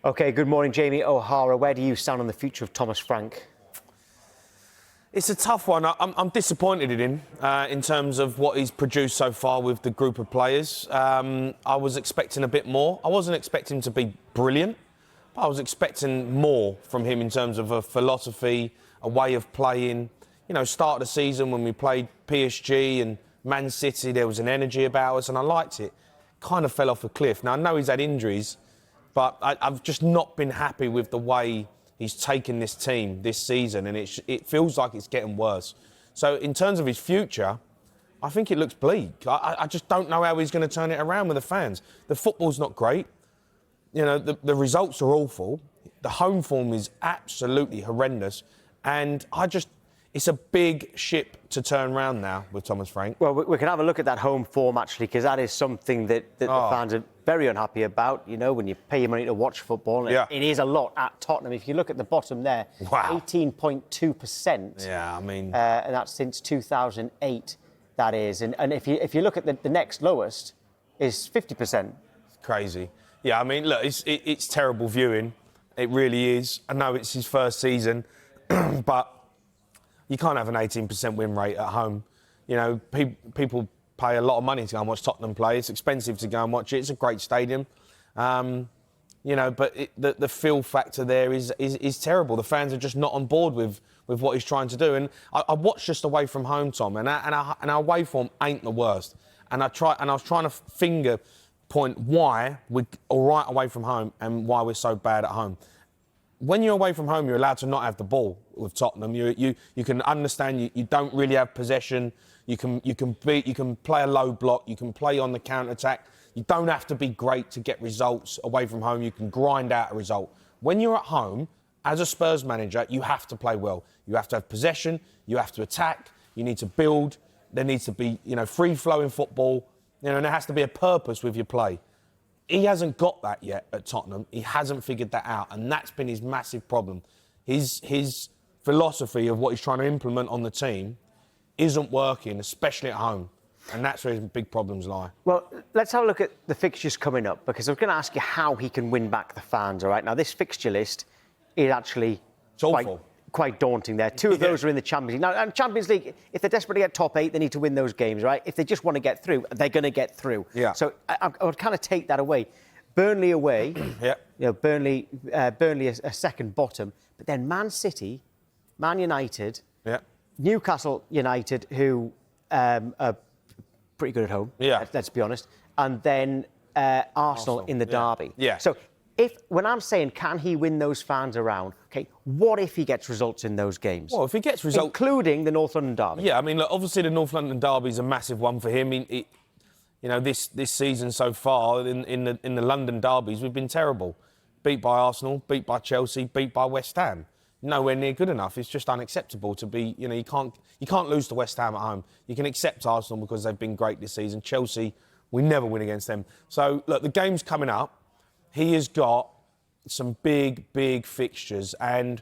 OK, good morning, Jamie O'Hara. Where do you stand on the future of Thomas Frank? It's a tough one. I'm disappointed in him in terms of what he's produced so far with the group of players. I was expecting a bit more. I wasn't expecting him to be brilliant, but I was expecting more from him in terms of a philosophy, a way of playing. You know, start of the season when we played PSG and Man City, there was an energy about us and I liked it. Kind of fell off a cliff. Now, I know he's had injuries, but I've just not been happy with the way he's taken this team this season, and it feels like it's getting worse. So in terms of his future, I think it looks bleak. I just don't know how he's going to turn it around with the fans. The football's not great. You know, the results are awful. The home form is absolutely horrendous. And it's a big ship to turn around now with Thomas Frank. Well, we can have a look at that home form, actually, because that is something that the fans are very unhappy about. You know, when you pay your money to watch football, and it is a lot at Tottenham. If you look at the bottom there, 18.2%. Yeah, I mean... and that's since 2008, that is. And if you look at the next lowest, is 50%. It's crazy. Yeah, I mean, look, it's terrible viewing. It really is. I know it's his first season, but you can't have an 18% win rate at home. You know, people pay a lot of money to go and watch Tottenham play. It's expensive to go and watch it. It's a great stadium. You know, but the feel factor there is terrible. The fans are just not on board with what he's trying to do. And I watched just away from home, Tom, and our away form ain't the worst. And I was trying to finger point why we're all right away from home and why we're so bad at home. When you're away from home, you're allowed to not have the ball with Tottenham. You can understand you don't really have possession. You can play a low block. You can play on the counter attack. You don't have to be great to get results away from home. You can grind out a result. When you're at home, as a Spurs manager, you have to play well. You have to have possession. You have to attack. You need to build. There needs to be free-flowing football. And there has to be a purpose with your play. He hasn't got that yet at Tottenham. He hasn't figured that out, and that's been his massive problem. His philosophy of what he's trying to implement on the team isn't working, especially at home, and that's where his big problems lie. Well, let's have a look at the fixtures coming up, because I was going to ask you how he can win back the fans, all right? Now, this fixture list is actually quite daunting there. Two of those are in the Champions League. Now, and Champions League, if they're desperate to get top 8, they need to win those games, right? If they just want to get through, they're going to get through. Yeah. So I would kind of take that away. Burnley away. Yeah. You know, Burnley a second bottom. But then Man City, Man United, Newcastle United, who are pretty good at home, let's be honest, and then Arsenal in the derby. Yeah. So when I'm saying, can he win those fans around, OK, what if he gets results in those games? Well, if he gets results... Including the North London derby. Yeah, I mean, look, obviously the North London derby is a massive one for him. This season so far, in the London derbies, we've been terrible. Beat by Arsenal, beat by Chelsea, beat by West Ham. Nowhere near good enough. It's just unacceptable to be... you can't lose to West Ham at home. You can accept Arsenal because they've been great this season. Chelsea, we never win against them. So, look, the game's coming up. He has got some big fixtures, and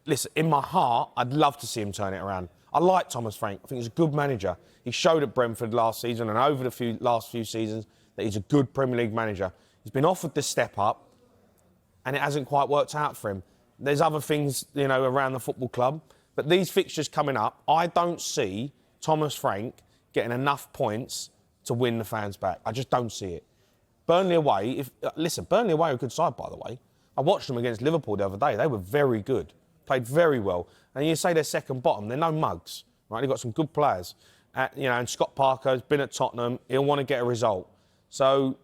listen, in my heart, I'd love to see him turn it around. I like Thomas Frank. I think he's a good manager. He showed at Brentford last season and over the last few seasons that he's a good Premier League manager. He's been offered the step up, and it hasn't quite worked out for him. There's other things, around the football club, but these fixtures coming up, I don't see Thomas Frank getting enough points to win the fans back. I just don't see it. Burnley away, Burnley away are a good side, by the way. I watched them against Liverpool the other day. They were very good, played very well. And you say they're second bottom, they're no mugs, right? They've got some good players. And Scott Parker's been at Tottenham. He'll want to get a result. So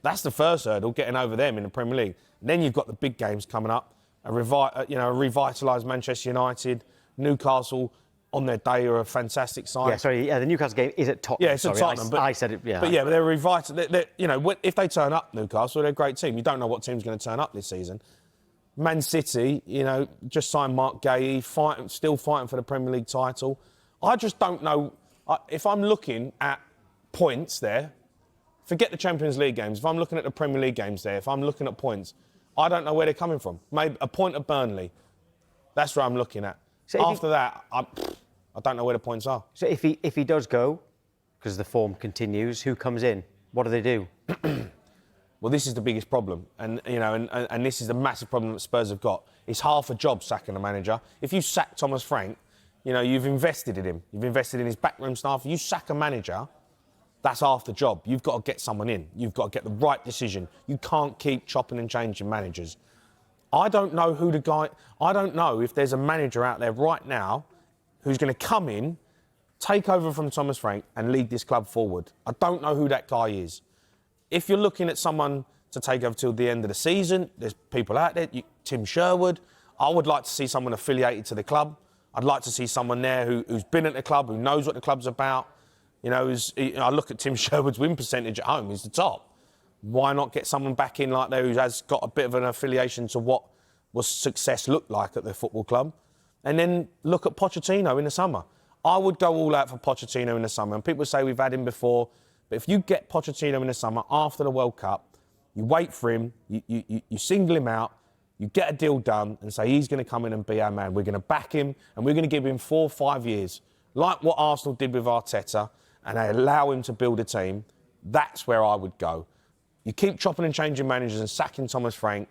that's the first hurdle, getting over them in the Premier League. And then you've got the big games coming up, a revitalised Manchester United, Newcastle. On their day, are a fantastic side. The Newcastle game is at Tottenham. Yeah, it's at Tottenham. I said it, yeah. But they're revitalised. If they turn up, Newcastle, they're a great team. You don't know what team's going to turn up this season. Man City, just signed Mark Gay, still fighting for the Premier League title. I just don't know. If I'm looking at points there, forget the Champions League games. If I'm looking at the Premier League games there, if I'm looking at points, I don't know where they're coming from. Maybe a point at Burnley. That's where I'm looking at. So after that, I don't know where the points are. So if he does go, because the form continues, who comes in? What do they do? Well, this is the biggest problem, and this is the massive problem that Spurs have got. It's half a job sacking a manager. If you sack Thomas Frank, you've invested in him. You've invested in his backroom staff. You sack a manager, that's half the job. You've got to get someone in. You've got to get the right decision. You can't keep chopping and changing managers. I don't know if there's a manager out there right now who's going to come in, take over from Thomas Frank and lead this club forward. I don't know who that guy is. If you're looking at someone to take over till the end of the season, there's people out there. Tim Sherwood. I would like to see someone affiliated to the club. I'd like to see someone there who's been at the club, who knows what the club's about. I look at Tim Sherwood's win percentage at home, he's the top. Why not get someone back in like there who has got a bit of an affiliation to what was success looked like at the football club? And then look at Pochettino in the summer. I would go all out for Pochettino in the summer. And people say we've had him before. But if you get Pochettino in the summer after the World Cup, you wait for him, you single him out, you get a deal done and say he's going to come in and be our man. We're going to back him and we're going to give him 4 or 5 years, like what Arsenal did with Arteta, and they allow him to build a team. That's where I would go. You keep chopping and changing managers and sacking Thomas Frank,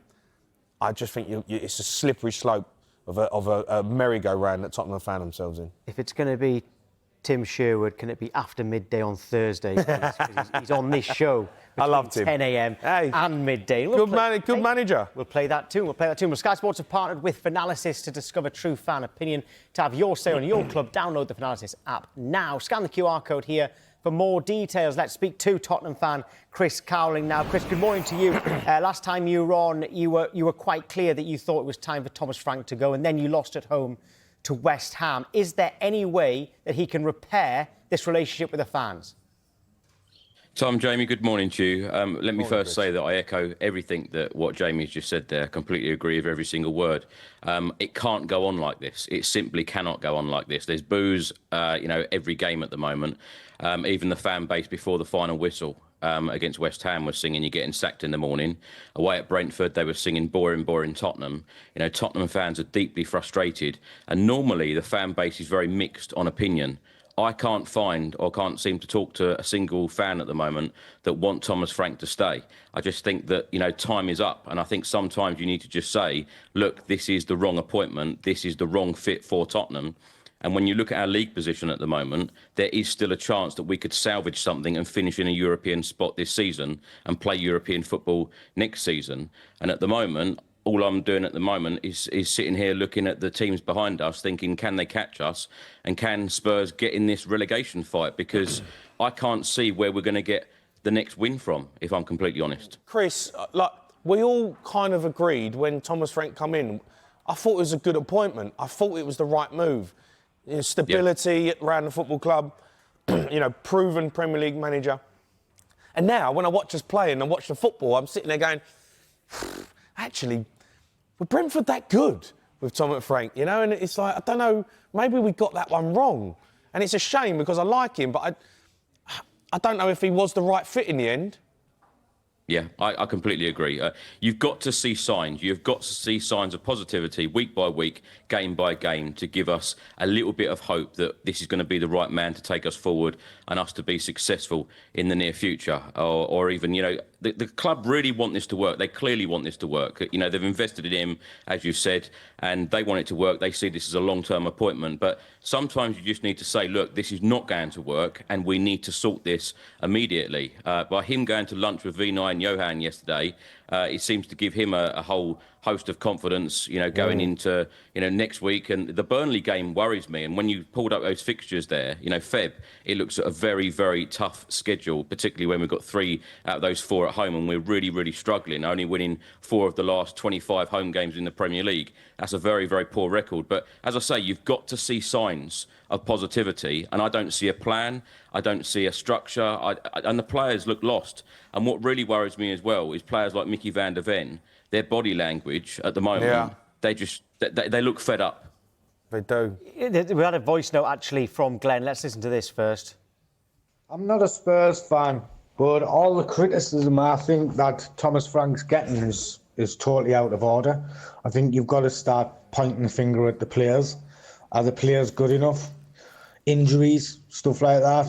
I just think it's a slippery slope of a merry-go-round that Tottenham have found themselves in. If it's going to be Tim Sherwood, can it be after midday on Thursday? Because he's on this show. I love Tim. 10 a.m. and midday. Good manager. We'll play that too. Well, Sky Sports have partnered with Finalysis to discover true fan opinion. To have your say on your club, download the Finalysis app now. Scan the QR code here for more details. Let's speak to Tottenham fan Chris Cowling now. Chris, good morning to you. Last time you were on, you were quite clear that you thought it was time for Thomas Frank to go, and then you lost at home to West Ham. Is there any way that he can repair this relationship with the fans? Tom, Jamie, good morning to you. Let me first say that I echo everything what Jamie's just said there. I completely agree with every single word. It can't go on like this. It simply cannot go on like this. There's boos, every game at the moment. Even the fan base before the final whistle against West Ham was singing "You're getting sacked in the morning." Away at Brentford, they were singing "Boring, boring Tottenham." Tottenham fans are deeply frustrated, and normally the fan base is very mixed on opinion. I can't find or can't seem to talk to a single fan at the moment that want Thomas Frank to stay. I just think that, time is up. And I think sometimes you need to just say, look, this is the wrong appointment. This is the wrong fit for Tottenham. And when you look at our league position at the moment, there is still a chance that we could salvage something and finish in a European spot this season and play European football next season. And at the moment, all I'm doing at the moment is sitting here looking at the teams behind us thinking, can they catch us? And can Spurs get in this relegation fight? Because I can't see where we're going to get the next win from, if I'm completely honest. Chris, we all kind of agreed when Thomas Frank come in. I thought it was a good appointment. I thought it was the right move. Stability around the football club, proven Premier League manager. And now, when I watch us play and I watch the football, I'm sitting there going, actually, were Brentford that good with Thomas Frank? And it's like, I don't know, maybe we got that one wrong. And it's a shame because I like him, but I don't know if he was the right fit in the end. Yeah, I completely agree. You've got to see signs. You've got to see signs of positivity week by week, game by game, to give us a little bit of hope that this is going to be the right man to take us forward and us to be successful in the near future. Or even, the club really want this to work. They clearly want this to work. They've invested in him, as you said, and they want it to work. They see this as a long-term appointment. But sometimes you just need to say, look, this is not going to work and we need to sort this immediately. By him going to lunch with V9 Johan yesterday, it seems to give him a whole host of confidence, going into, next week. And the Burnley game worries me. And when you pulled up those fixtures there, Feb, it looks at a very, very tough schedule, particularly when we've got 3 out of those 4 at home and we're really, really struggling, only winning 4 of the last 25 home games in the Premier League. That's a very, very poor record. But as I say, you've got to see signs of positivity, and I don't see a plan. I don't see a structure, and the players look lost. And what really worries me as well is players like Mickey van der Ven. Their body language at the moment, they look fed up. They do. We had a voice note actually from Glenn. Let's listen to this first. I'm not a Spurs fan, but all the criticism I think that Thomas Frank's getting is totally out of order. I think you've got to start pointing the finger at the players. Are the players good enough? Injuries, stuff like that.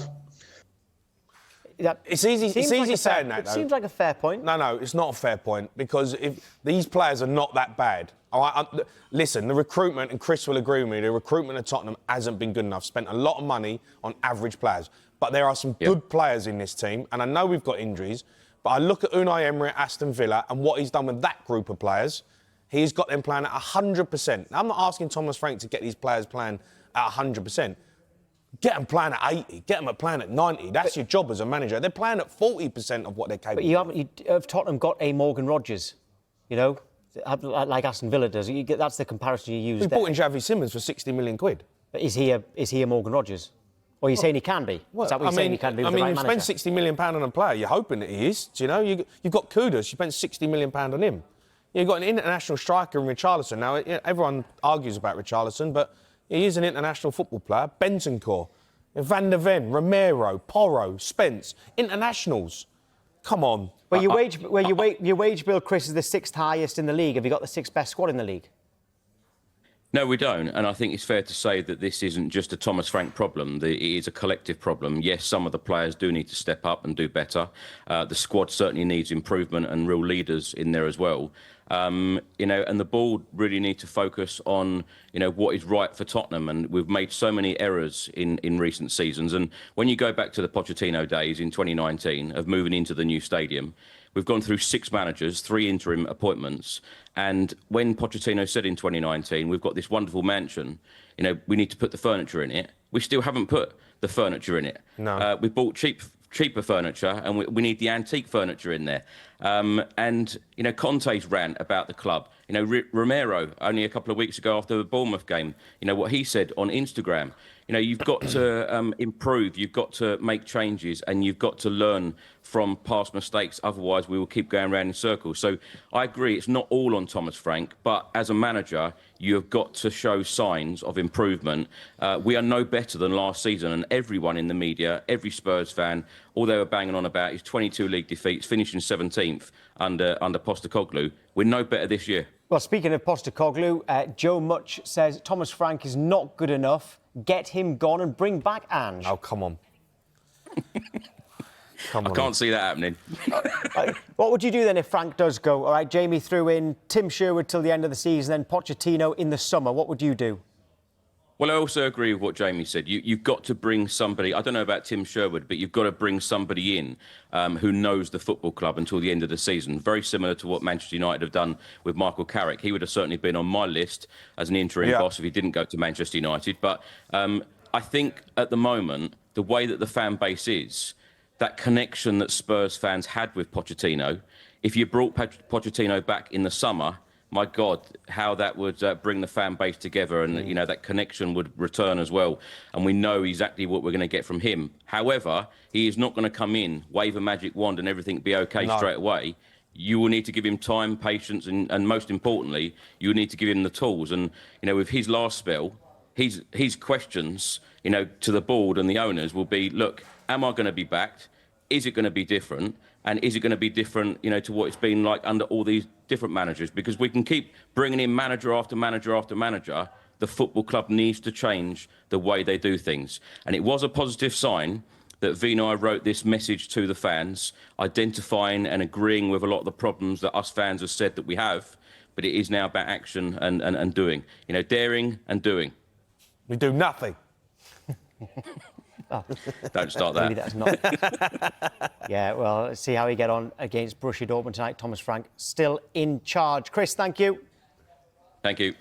It's easy saying that, It though. seems like a fair point. No, it's not a fair point, because if these players are not that bad. Listen, the recruitment, and Chris will agree with me, the recruitment at Tottenham hasn't been good enough. Spent a lot of money on average players. But there are some good players in this team, and I know we've got injuries, but I look at Unai Emery at Aston Villa and what he's done with that group of players. He's got them playing at 100%. Now, I'm not asking Thomas Frank to get these players playing at 100%. Get them playing at 80, get them playing at 90. That's your job as a manager. They're playing at 40% of what they're capable of. But you have Tottenham got a Morgan Rodgers, you know, like Aston Villa does. That's the comparison you use. We bought in Xavi Simons for 60 million quid. But is he a Morgan Rodgers? Or are you saying he can be? Is that what you're saying he can be with the right you manager? spend 60 million pound on a player. You're hoping that he is. Do you know? You've got Kudus. You spent 60 million pound on him. You've got an international striker in Richarlison. Now, everyone argues about Richarlison, but he is an international football player. Bentancur, Van der Ven, Romero, Porro, Spence, internationals. Come on. Well, your wage bill, Chris, is the 6th highest in the league. Have you got the 6th best squad in the league? No, we don't. And I think it's fair to say that this isn't just a Thomas Frank problem. It is a collective problem. Yes, some of the players do need to step up and do better. The squad certainly needs improvement and real leaders in there as well. And the board really need to focus on, what is right for Tottenham. And we've made so many errors in recent seasons. And when you go back to the Pochettino days in 2019 of moving into the new stadium, we've gone through 6 managers, 3 interim appointments. And when Pochettino said in 2019, we've got this wonderful mansion, we need to put the furniture in it, we still haven't put the furniture in it. No. We bought cheaper furniture, and we need the antique furniture in there. Conte's rant about the club. Romero, only a couple of weeks ago after the Bournemouth game, what he said on Instagram. You've got to improve, you've got to make changes, and you've got to learn from past mistakes. Otherwise, we will keep going around in circles. So I agree, it's not all on Thomas Frank, but as a manager, you have got to show signs of improvement. We are no better than last season, and everyone in the media, every Spurs fan, all they were banging on about is 22 league defeats, finishing 17th under Postecoglou. We're no better this year. Well, speaking of Postecoglou, Joe Much says Thomas Frank is not good enough. Get him gone and bring back Ange. Oh, come on. I can't see that happening. What would you do then if Frank does go? All right, Jamie threw in Tim Sherwood till the end of the season, then Pochettino in the summer. What would you do? Well, I also agree with what Jamie said. You've got to bring somebody, I don't know about Tim Sherwood, but you've got to bring somebody in who knows the football club until the end of the season. Very similar to what Manchester United have done with Michael Carrick. He would have certainly been on my list as an interim boss if he didn't go to Manchester United. But I think at the moment, the way that the fan base is, that connection that Spurs fans had with Pochettino, if you brought Pochettino back in the summer, my God, how that would bring the fan base together, and that connection would return as well. And we know exactly what we're going to get from him. However, he is not going to come in, wave a magic wand, and everything be okay straight away. You will need to give him time, patience, and most importantly, you will need to give him the tools. And with his last spell, his questions, to the board and the owners will be: look, am I going to be backed? Is it going to be different? And is it going to be different, to what it's been like under all these different managers? Because we can keep bringing in manager after manager after manager. The football club needs to change the way they do things. And it was a positive sign that Vinay wrote this message to the fans, identifying and agreeing with a lot of the problems that us fans have said that we have. But it is now about action and doing. Daring and doing. We do nothing. Oh. Don't start that. Maybe that's not. Yeah, well, let's see how we get on against Borussia Dortmund tonight. Thomas Frank still in charge. Chris, thank you. Thank you.